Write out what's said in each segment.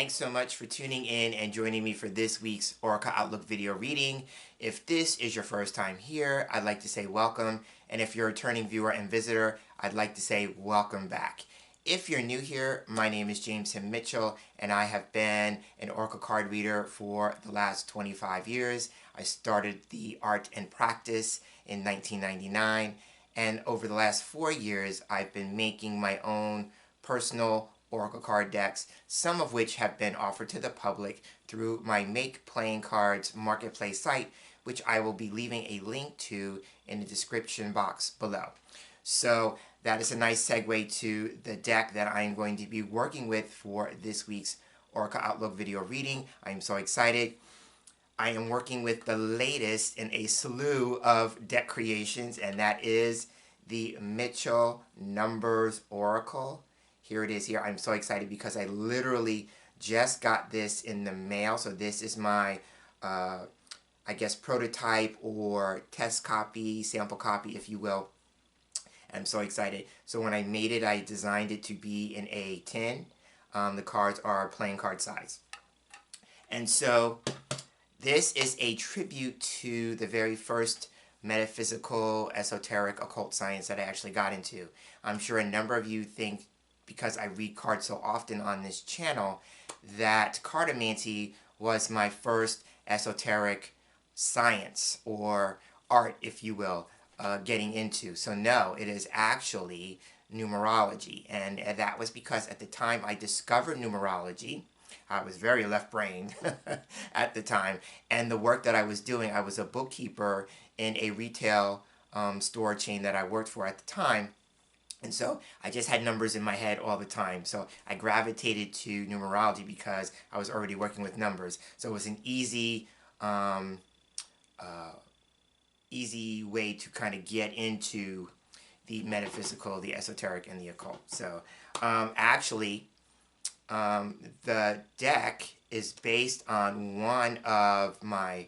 Thanks so much for tuning in and joining me for this week's Oracle Outlook video reading. If this is your first time here, I'd like to say welcome. And if you're a returning viewer and visitor, I'd like to say welcome back. If you're new here, my name is James Himm Mitchell, and I have been an Oracle card reader for the last 25 years. I started the art and practice in 1999, and over the last 4 years, I've been making my own personal Oracle card decks, some of which have been offered to the public through my Make Playing Cards marketplace site, which I will be leaving a link to in the description box below. So that is a nice segue to the deck that I am going to be working with for this week's Oracle Outlook video reading. I am so excited. I am working with the latest in a slew of deck creations, and that is the Mitchell Numbers Oracle. Here it is here. I'm so excited because I literally just got this in the mail. So this is my, I guess, prototype or test copy, sample copy, if you will. I'm so excited. So when I made it, I designed it to be in A10. The cards are playing card size. And so this is a tribute to the very first metaphysical, esoteric, occult science that I actually got into. I'm sure a number of you think, because I read cards so often on this channel, that cartomancy was my first esoteric science or art, if you will, getting into. So no, it is actually numerology, and that was because at the time I discovered numerology, I was very left-brained at the time, and the work that I was doing, I was a bookkeeper in a retail store chain that I worked for at the time. And so I just had numbers in my head all the time. So I gravitated to numerology because I was already working with numbers. So it was an easy way to kind of get into the metaphysical, the esoteric, and the occult. So actually, the deck is based on one of my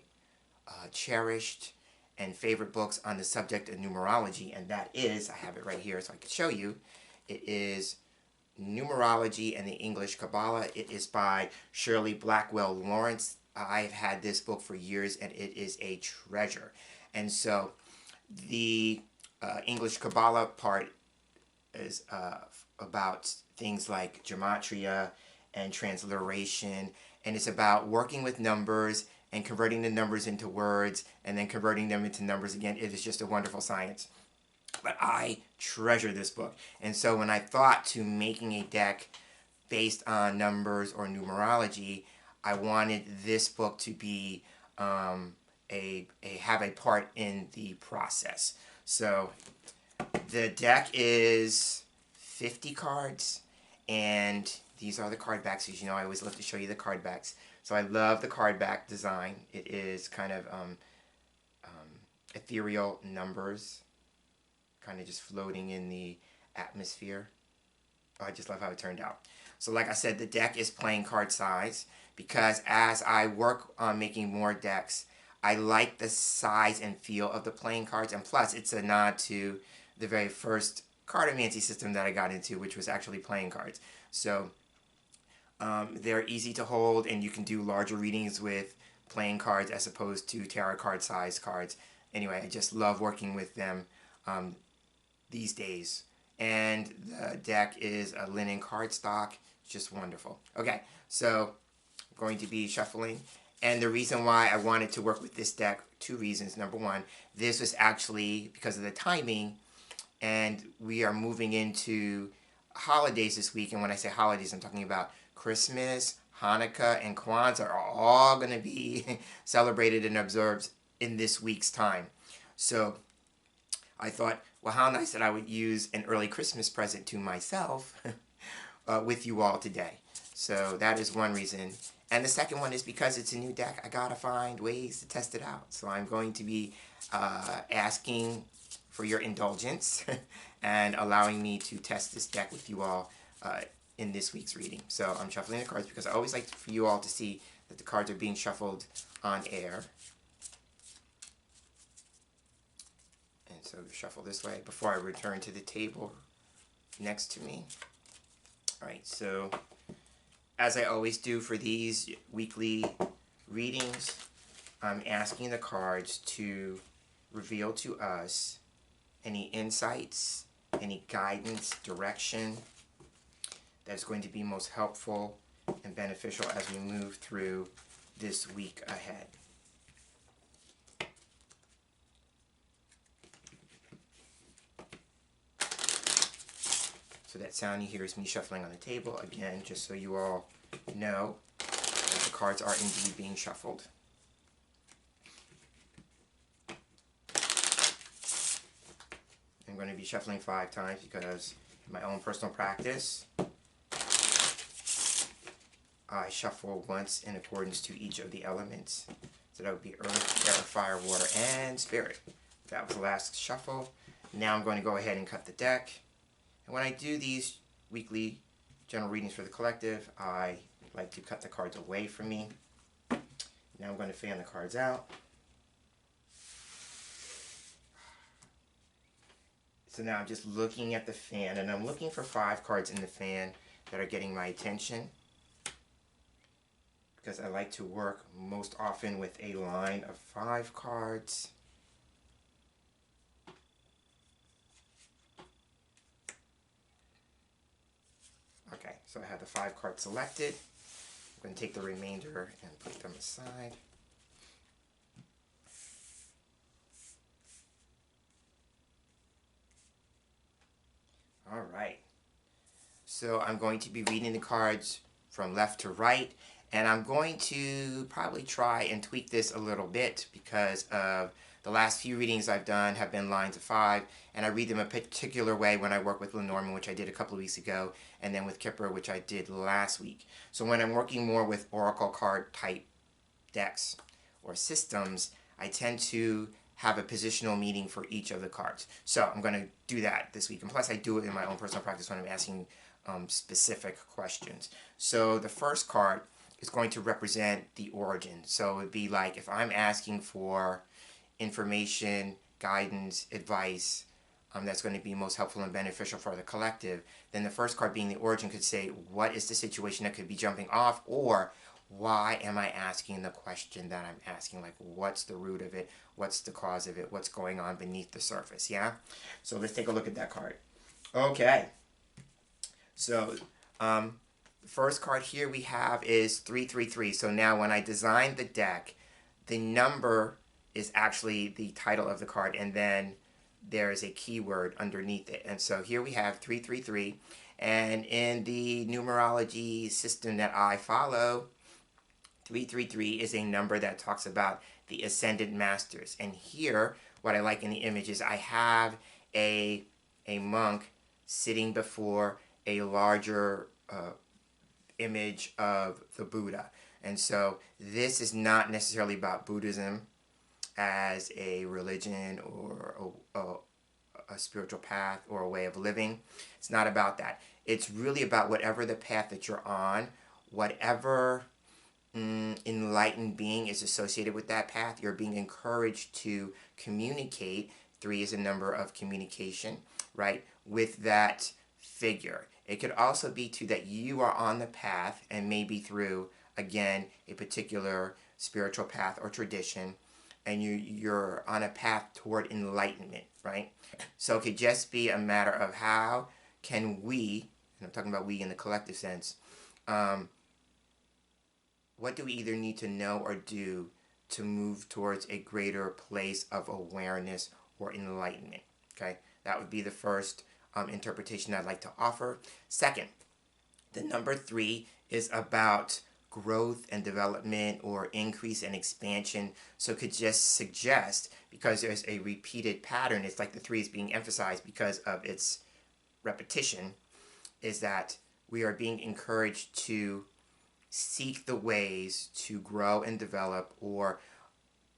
cherished and favorite books on the subject of numerology, and that is, I have it right here so I can show you, it is Numerology and the English Cabalah. It is by Shirley Blackwell Lawrence. I've had this book for years, and it is a treasure. And so the English Cabalah part is about things like gematria and transliteration, and it's about working with numbers and converting the numbers into words, and then converting them into numbers again. It is just a wonderful science. But I treasure this book. And so when I thought to making a deck based on numbers or numerology, I wanted this book to be have a part in the process. So the deck is 50 cards, and these are the card backs. As you know, I always love to show you the card backs. So I love the card back design. It is kind of ethereal numbers, kind of just floating in the atmosphere. Oh, I just love how it turned out. So like I said, the deck is playing card size because as I work on making more decks, I like the size and feel of the playing cards, and plus it's a nod to the very first cartomancy system that I got into, which was actually playing cards. So they're easy to hold, and you can do larger readings with playing cards as opposed to tarot card size cards. Anyway, I just love working with them these days. And the deck is a linen cardstock, just wonderful. Okay, so I'm going to be shuffling. And the reason why I wanted to work with this deck, two reasons. Number one, this was actually because of the timing, and we are moving into holidays this week. And when I say holidays, I'm talking about Christmas, Hanukkah, and Kwanzaa are all going to be celebrated and observed in this week's time. So I thought, well, how nice that I would use an early Christmas present to myself with you all today. So that is one reason. And the second one is because it's a new deck, I gotta find ways to test it out. So I'm going to be asking for your indulgence and allowing me to test this deck with you all in this week's reading. So I'm shuffling the cards because I always like for you all to see that the cards are being shuffled on air. And so shuffle this way before I return to the table next to me. Alright, so as I always do for these weekly readings, I'm asking the cards to reveal to us any insights, any guidance, direction that's going to be most helpful and beneficial as we move through this week ahead. So that sound you hear is me shuffling on the table. Again, just so you all know that the cards are indeed being shuffled. I'm going to be shuffling 5 times because in my own personal practice, I shuffle once in accordance to each of the elements. So that would be earth, air, fire, water, and spirit. That was the last shuffle. Now I'm going to go ahead and cut the deck. And when I do these weekly general readings for the collective, I like to cut the cards away from me. Now I'm going to fan the cards out. So now I'm just looking at the fan, and I'm looking for 5 cards in the fan that are getting my attention, because I like to work most often with a line of 5 cards. Okay, so I have the 5 cards selected. I'm going to take the remainder and put them aside. All right. So I'm going to be reading the cards from left to right, and I'm going to probably try and tweak this a little bit because of the last few readings I've done have been lines of 5, and I read them a particular way when I work with Lenormand, which I did a couple of weeks ago, and then with Kipper, which I did last week. So when I'm working more with oracle card type decks or systems, I tend to have a positional meaning for each of the cards. So I'm going to do that this week, and plus I do it in my own personal practice when I'm asking specific questions. So the first card is going to represent the origin. So it would be like if I'm asking for information, guidance, advice that's going to be most helpful and beneficial for the collective, then the first card being the origin could say, what is the situation that could be jumping off, or why am I asking the question that I'm asking? Like, what's the root of it? What's the cause of it? What's going on beneath the surface? Yeah? So let's take a look at that card. Okay. So, the first card here we have is 333. So now when I designed the deck, the number is actually the title of the card, and then there is a keyword underneath it. And so here we have 333. And in the numerology system that I follow, 333 is a number that talks about the ascended masters. And here, what I like in the image is I have a monk sitting before a larger image of the Buddha. And so this is not necessarily about Buddhism as a religion or a spiritual path or a way of living. It's not about that. It's really about whatever the path that you're on, whatever enlightened being is associated with that path, you're being encouraged to communicate. 3 is a number of communication, right, with that figure. It could also be too that you are on the path, and maybe through, again, a particular spiritual path or tradition, and you're on a path toward enlightenment, right? So it could just be a matter of how can we, and I'm talking about we in the collective sense, what do we either need to know or do to move towards a greater place of awareness or enlightenment? Okay, that would be the first interpretation I'd like to offer. Second, the number 3 is about growth and development or increase and expansion. So it could just suggest, because there's a repeated pattern, it's like the 3 is being emphasized because of its repetition, is that we are being encouraged to seek the ways to grow and develop, or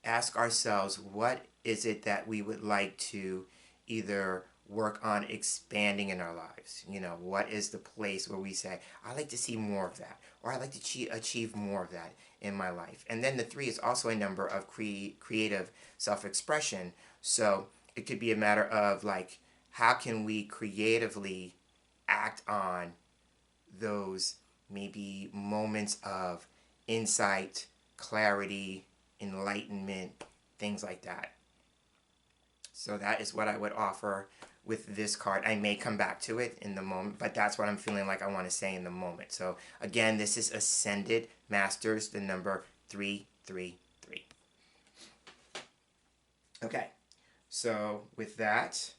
ask ourselves, what is it that we would like to either work on expanding in our lives? You know, what is the place where we say, I like to see more of that, or I like to achieve more of that in my life? And then the 3 is also a number of creative self-expression. So it could be a matter of like, how can we creatively act on those maybe moments of insight, clarity, enlightenment, things like that. So that is what I would offer with this card. I may come back to it in the moment, but that's what I'm feeling like I want to say in the moment. So again, this is Ascended Masters, the number 333. Okay, so with that,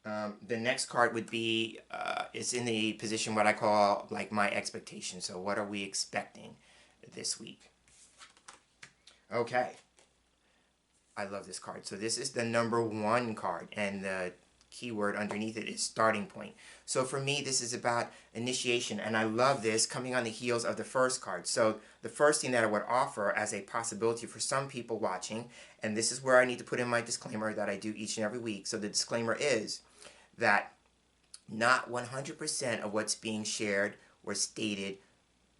the next card would be, it's in the position what I call like my expectation. So what are we expecting this week? Okay. I love this card. So this is the number 1 card, and the keyword underneath it is starting point. So for me, this is about initiation, and I love this coming on the heels of the first card. So the first thing that I would offer as a possibility for some people watching, and this is where I need to put in my disclaimer that I do each and every week. So the disclaimer is that not 100% of what's being shared or stated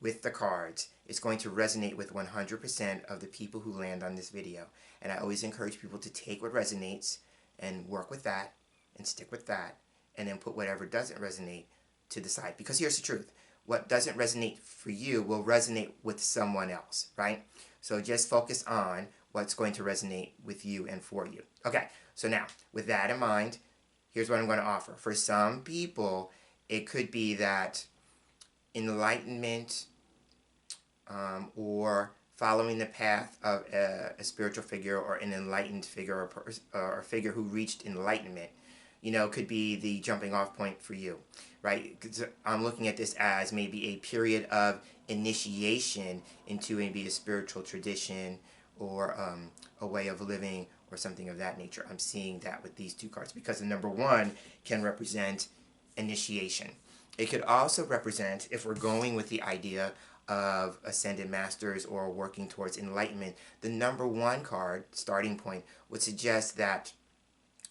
with the cards is going to resonate with 100% of the people who land on this video. And I always encourage people to take what resonates and work with that and stick with that, and then put whatever doesn't resonate to the side. Because here's the truth. What doesn't resonate for you will resonate with someone else, right? So just focus on what's going to resonate with you and for you. Okay, so now, with that in mind, here's what I'm going to offer. For some people, it could be that enlightenment or following the path of a spiritual figure or an enlightened figure, or a figure who reached enlightenment, could be the jumping off point for you, right? 'Cause I'm looking at this as maybe a period of initiation into maybe a spiritual tradition or a way of living or something of that nature. I'm seeing that with these 2 cards because the number 1 can represent initiation. It could also represent, if we're going with the idea of ascended masters or working towards enlightenment, the number 1 card, starting point, would suggest that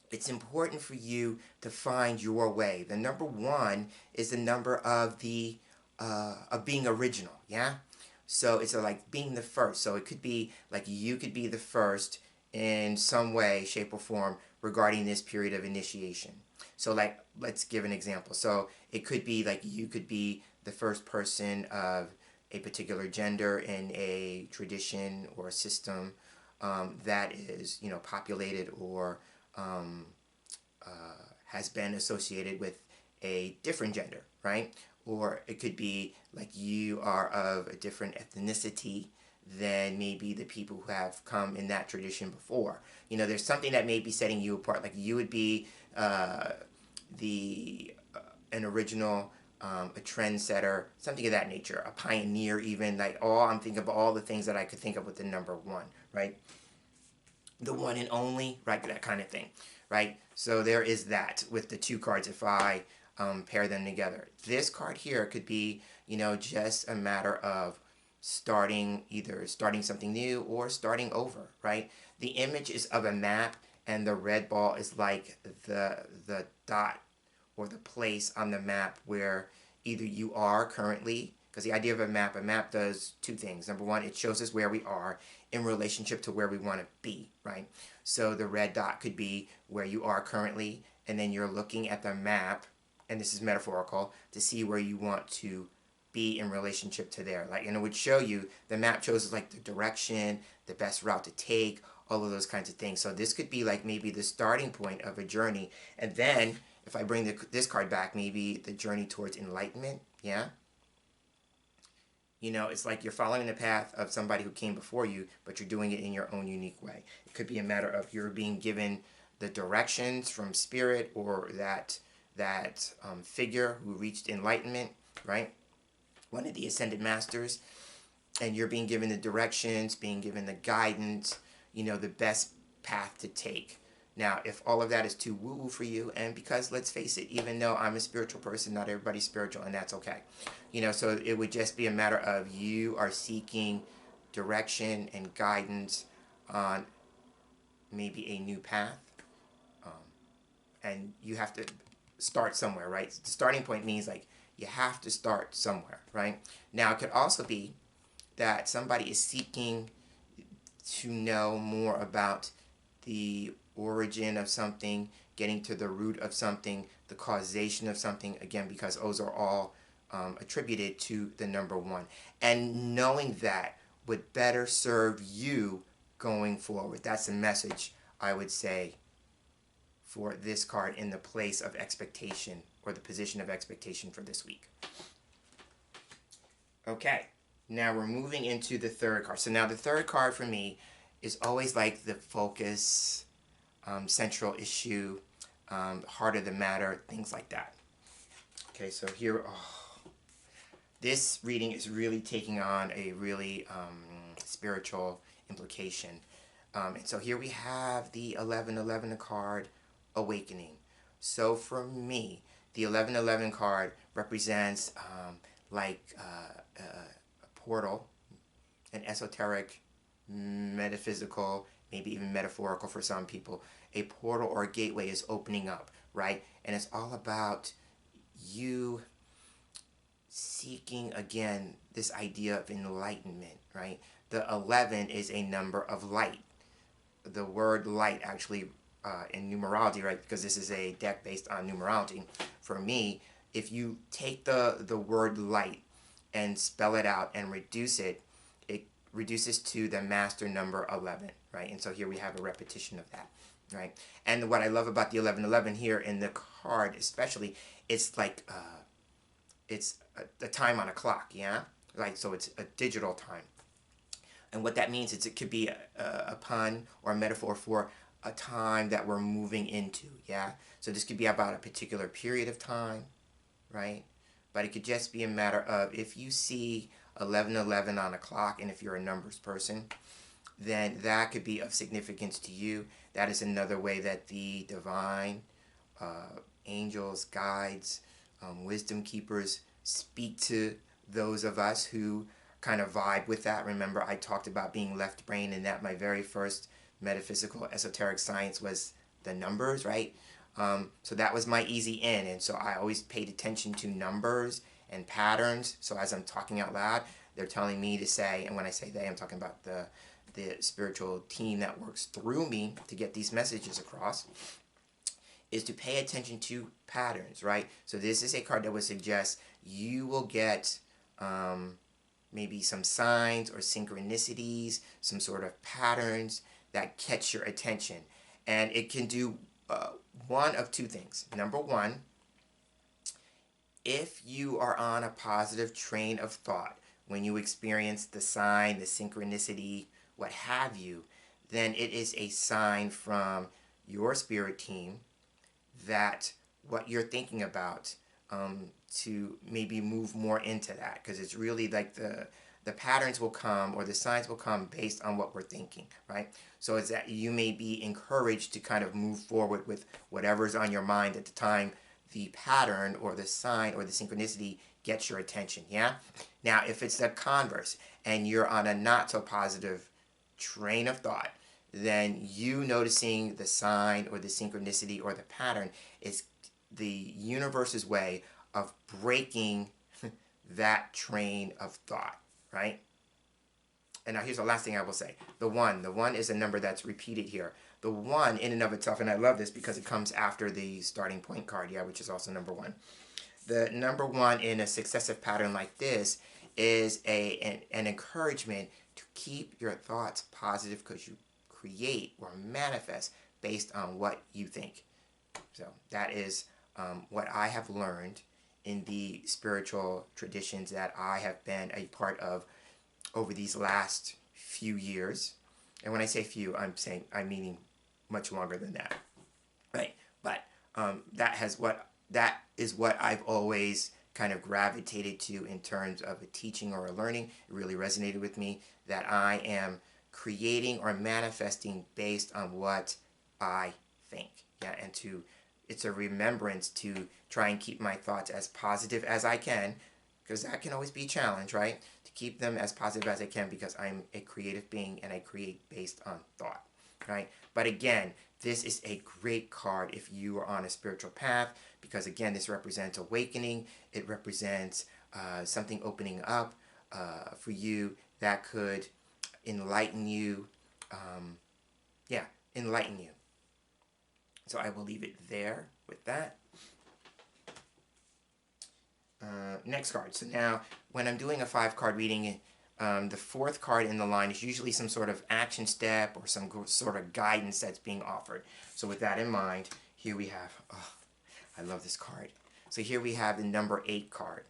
it's important for you to find your way. The number 1 is the number of the of being original, yeah? So it's like being the first. So it could be like you could be the first in some way, shape, or form regarding this period of initiation. So like, let's give an example. So it could be like you could be the first person of a particular gender in a tradition or a system that is, populated or has been associated with a different gender, right? Or it could be like you are of a different ethnicity than maybe the people who have come in that tradition before. There's something that may be setting you apart. Like you would be an original, a trendsetter, something of that nature, a pioneer even. Like I'm thinking of all the things that I could think of with the number 1, right? The one and only, right? That kind of thing, right? So there is that with the 2 cards if I pair them together. This card here could be, just a matter of either starting something new or starting over, right? The image is of a map, and the red ball is like the dot or the place on the map where either you are currently, because the idea of a map does 2 things. Number 1, it shows us where we are in relationship to where we want to be, right? So the red dot could be where you are currently, and then you're looking at the map, and this is metaphorical, to see where you want to be in relationship to there. Like, and it would show you, the map shows like the direction, the best route to take, all of those kinds of things. So this could be like maybe the starting point of a journey. And then if I bring this card back, maybe the journey towards enlightenment, yeah? It's like you're following the path of somebody who came before you, but you're doing it in your own unique way. It could be a matter of you're being given the directions from spirit or that figure who reached enlightenment, right? One of the ascended masters, and you're being given the directions, being given the guidance, the best path to take. Now, if all of that is too woo-woo for you, and because let's face it, even though I'm a spiritual person, not everybody's spiritual, and that's okay. So it would just be a matter of you are seeking direction and guidance on maybe a new path. And you have to start somewhere, right? The starting point means like you have to start somewhere, right? Now, it could also be that somebody is seeking to know more about the origin of something, getting to the root of something, the causation of something, again, because those are all attributed to the number 1. And knowing that would better serve you going forward. That's the message, I would say, for this card in the place of expectation, or the position of expectation for this week. Okay, now we're moving into the third card. So now the third card for me is always like the focus, central issue, heart of the matter, things like that. Okay, so here, this reading is really taking on a really spiritual implication. And so here we have the 1111 card, Awakening. So for me, the 1111 card represents a portal, an esoteric, metaphysical, maybe even metaphorical for some people. A portal or a gateway is opening up, right? And it's all about you seeking, again, this idea of enlightenment, right? The 11 is a number of light. The word light actually in numerology, right? Because this is a deck based on numerology. For me, if you take the word light and spell it out and reduce it, it reduces to the master number 11, right? And so here we have a repetition of that, right? And what I love about the 1111 here in the card especially, it's like it's a time on a clock, yeah? Like, so it's a digital time. And what that means is it could be a pun or a metaphor for a time that we're moving into, yeah? So this could be about a particular period of time, right? But it could just be a matter of, if you see 1111 on a clock, and if you're a numbers person, then that could be of significance to you. That is another way that the divine, angels, guides, wisdom keepers speak to those of us who kind of vibe with that. Remember, I talked about being left brain, and that my very first metaphysical esoteric science was the numbers, right? So that was my easy in, and so I always paid attention to numbers and patterns. So as I'm talking out loud, they're telling me to say, and when I say they, I'm talking about the spiritual team that works through me to get these messages across, is to pay attention to patterns, right? So this is a card that would suggest you will get maybe some signs or synchronicities, some sort of patterns that catch your attention. And it can do one of two things. Number one, if you are on a positive train of thought, when you experience the sign, the synchronicity, what have you, then it is a sign from your spirit team that what you're thinking about, to maybe move more into that, because it's really like the patterns will come, or the signs will come based on what we're thinking, right? So it's that you may be encouraged to kind of move forward with whatever's on your mind at the time the pattern or the sign or the synchronicity gets your attention, yeah? Now, if it's the converse and you're on a not so positive train of thought, then you noticing the sign or the synchronicity or the pattern is the universe's way of breaking that train of thought, right? And now here's the last thing I will say. The one is a number that's repeated here. The one in and of itself, and I love this because it comes after the starting point card, yeah, which is also number 1. The number 1 in a successive pattern like this is an encouragement to keep your thoughts positive, because you create or manifest based on what you think. So that is what I have learned in the spiritual traditions that I have been a part of over these last few years. And when I say few, I'm meaning much longer than that, right? But that is what I've always kind of gravitated to in terms of a teaching or a learning. It really resonated with me that I am creating or manifesting based on what I think. Yeah, and it's a remembrance to try and keep my thoughts as positive as I can, because that can always be a challenge, right? To keep them as positive as I can, because I'm a creative being and I create based on thought, right? But again, this is a great card if you are on a spiritual path, because again, this represents awakening. It represents something opening up for you that could enlighten you. Enlighten you. So I will leave it there with that. next card. So now, when I'm doing a 5-card reading, the 4th card in the line is usually some sort of action step or some sort of guidance that's being offered. So with that in mind, here we have, oh, I love this card. So here we have the number 8 card.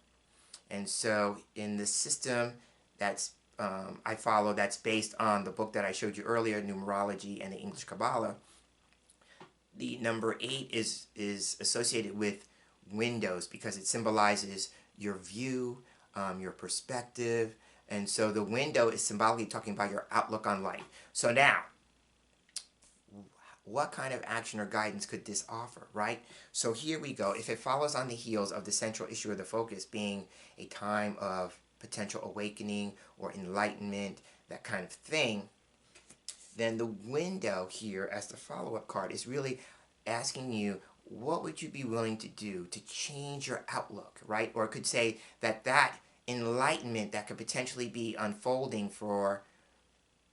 And so in the system that's I follow, that's based on the book that I showed you earlier, Numerology and the English Cabalah, the number 8 is associated with windows because it symbolizes your view, your perspective. And so the window is symbolically talking about your outlook on life. So now, what kind of action or guidance could this offer, right? So here we go. If it follows on the heels of the central issue of the focus being a time of potential awakening or enlightenment, that kind of thing, then the window here as the follow-up card is really asking you, what would you be willing to do to change your outlook, right? Or it could say that enlightenment that could potentially be unfolding for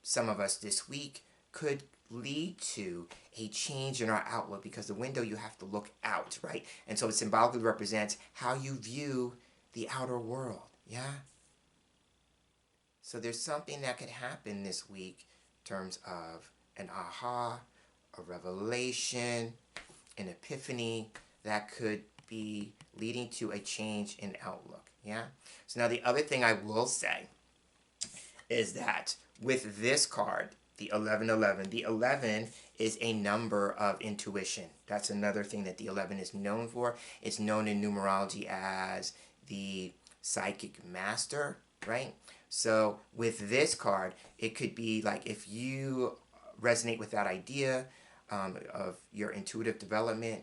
some of us this week could lead to a change in our outlook, because the window, you have to look out, right? And so it symbolically represents how you view the outer world, yeah? So there's something that could happen this week in terms of an aha, a revelation, an epiphany that could be leading to a change in outlook, yeah? So now the other thing I will say is that with this card, the 1111, the 11 is a number of intuition. That's another thing that the 11 is known for. It's known in numerology as the psychic master, right? So with this card, it could be like if you resonate with that idea of your intuitive development,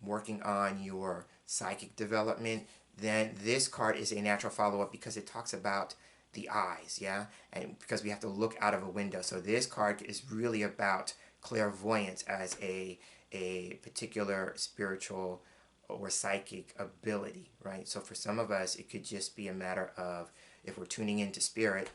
working on your psychic development, then this card is a natural follow-up because it talks about the eyes, yeah? And because we have to look out of a window. So this card is really about clairvoyance as a particular spiritual or psychic ability, right? So for some of us, it could just be a matter of, if we're tuning into spirit,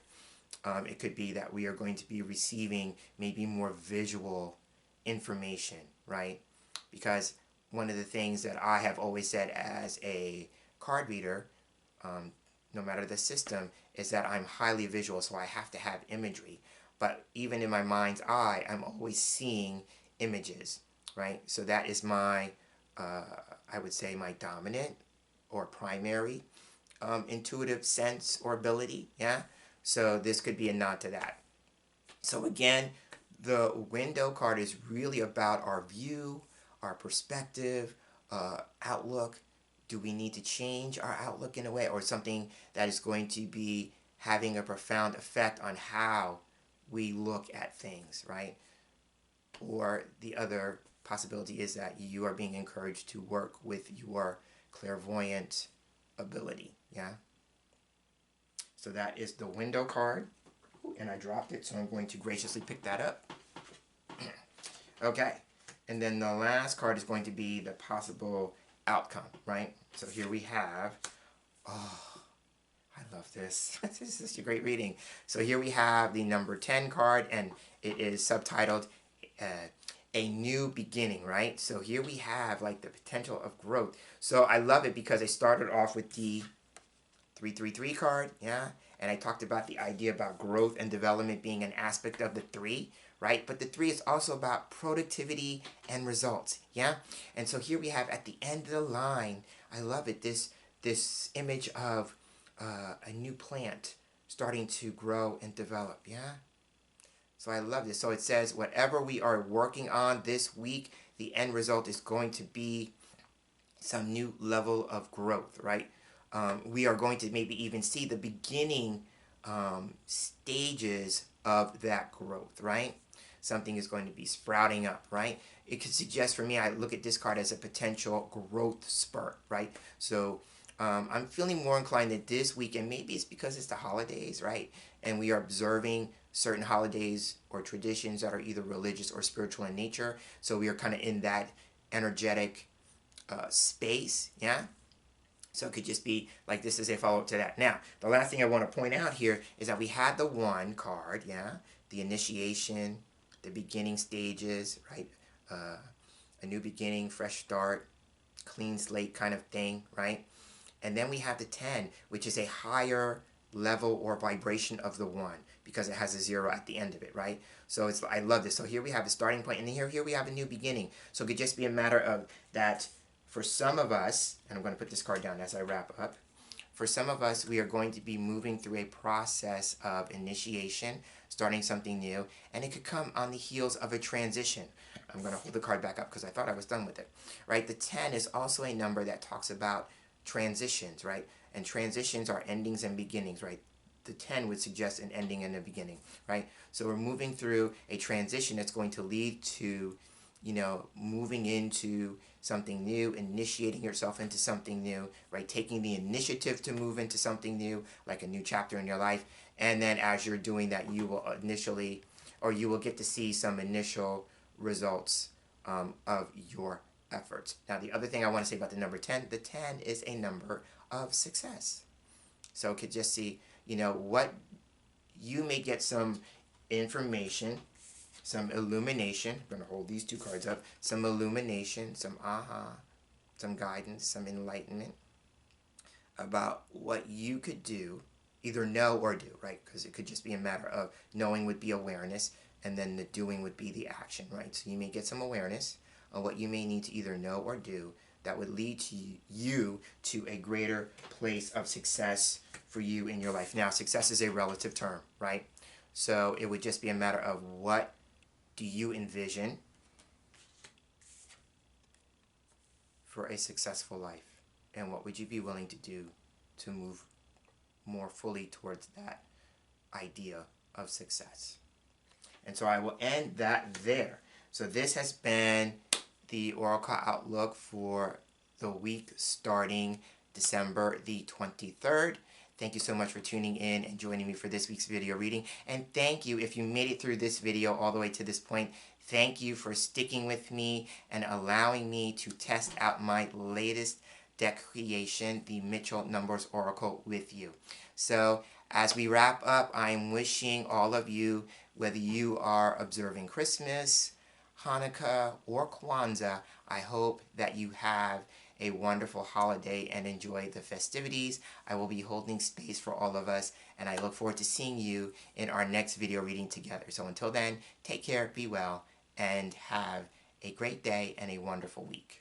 it could be that we are going to be receiving maybe more visual information, right? Because one of the things that I have always said as a card reader, no matter the system, is that I'm highly visual, so I have to have imagery. But even in my mind's eye, I'm always seeing images, right? So that is my, I would say, my dominant or primary intuitive sense or ability, yeah? So this could be a nod to that. So again, the window card is really about our view, our perspective, outlook. Do we need to change our outlook in a way, or something that is going to be having a profound effect on how we look at things, right? Or the other possibility is that you are being encouraged to work with your clairvoyant ability, yeah? So that is the window card, and I dropped it, so I'm going to graciously pick that up. Okay, and then the last card is going to be the possible outcome, right? So here we have, oh, I love this. This is such a great reading. So here we have the number 10 card, and it is subtitled A New Beginning, right? So here we have like the potential of growth. So I love it because I started off with the 333 card, yeah? And I talked about the idea about growth and development being an aspect of the 3, right? But the 3 is also about productivity and results, yeah? And so here we have at the end of the line, I love it, this image of a new plant starting to grow and develop, yeah? So I love this. So it says, whatever we are working on this week, the end result is going to be some new level of growth, right? We are going to maybe even see the beginning stages of that growth, right? Something is going to be sprouting up, right? It could suggest for me, I look at this card as a potential growth spurt, right? So I'm feeling more inclined that this week, and maybe it's because it's the holidays, right? And we are observing certain holidays or traditions that are either religious or spiritual in nature. So we are kind of in that energetic space, yeah? So it could just be like this is a follow-up to that. Now, the last thing I want to point out here is that we had the 1 card, yeah? The initiation, the beginning stages, right? A new beginning, fresh start, clean slate kind of thing, right? And then we have the 10, which is a higher level or vibration of the 1 because it has a 0 at the end of it, right? So it's, I love this. So here we have a starting point, and then here we have a new beginning. So it could just be a matter of that for some of us, and I'm going to put this card down as I wrap up. For some of us, we are going to be moving through a process of initiation, starting something new, and it could come on the heels of a transition. I'm going to hold the card back up because I thought I was done with it, right? The 10 is also a number that talks about transitions, right? And transitions are endings and beginnings, right? The 10 would suggest an ending and a beginning, right? So we're moving through a transition that's going to lead to, you know, moving into something new, initiating yourself into something new, right? Taking the initiative to move into something new, like a new chapter in your life. And then as you're doing that, you will initially, or you will get to see some initial results of your efforts. Now, the other thing I want to say about the number 10, the 10 is a number of success. So could just see, you know, what you may get some information, some illumination. I'm going to hold these two cards up. Some illumination, some aha, some guidance, some enlightenment about what you could do, either know or do, right? Because it could just be a matter of knowing would be awareness, and then the doing would be the action, right? So you may get some awareness of what you may need to either know or do that would lead to you to a greater place of success for you in your life. Now, success is a relative term, right? So it would just be a matter of what do you envision for a successful life? And what would you be willing to do to move more fully towards that idea of success? And so I will end that there. So this has been the Oracle Outlook for the week starting December the 23rd. Thank you so much for tuning in and joining me for this week's video reading. And thank you if you made it through this video all the way to this point. Thank you for sticking with me and allowing me to test out my latest deck creation, the Mitchell Numbers Oracle, with you. So as we wrap up, I'm wishing all of you, whether you are observing Christmas, Hanukkah, or Kwanzaa, I hope that you have a wonderful holiday and enjoy the festivities. I will be holding space for all of us, and I look forward to seeing you in our next video reading together. So until then, take care, be well, and have a great day and a wonderful week.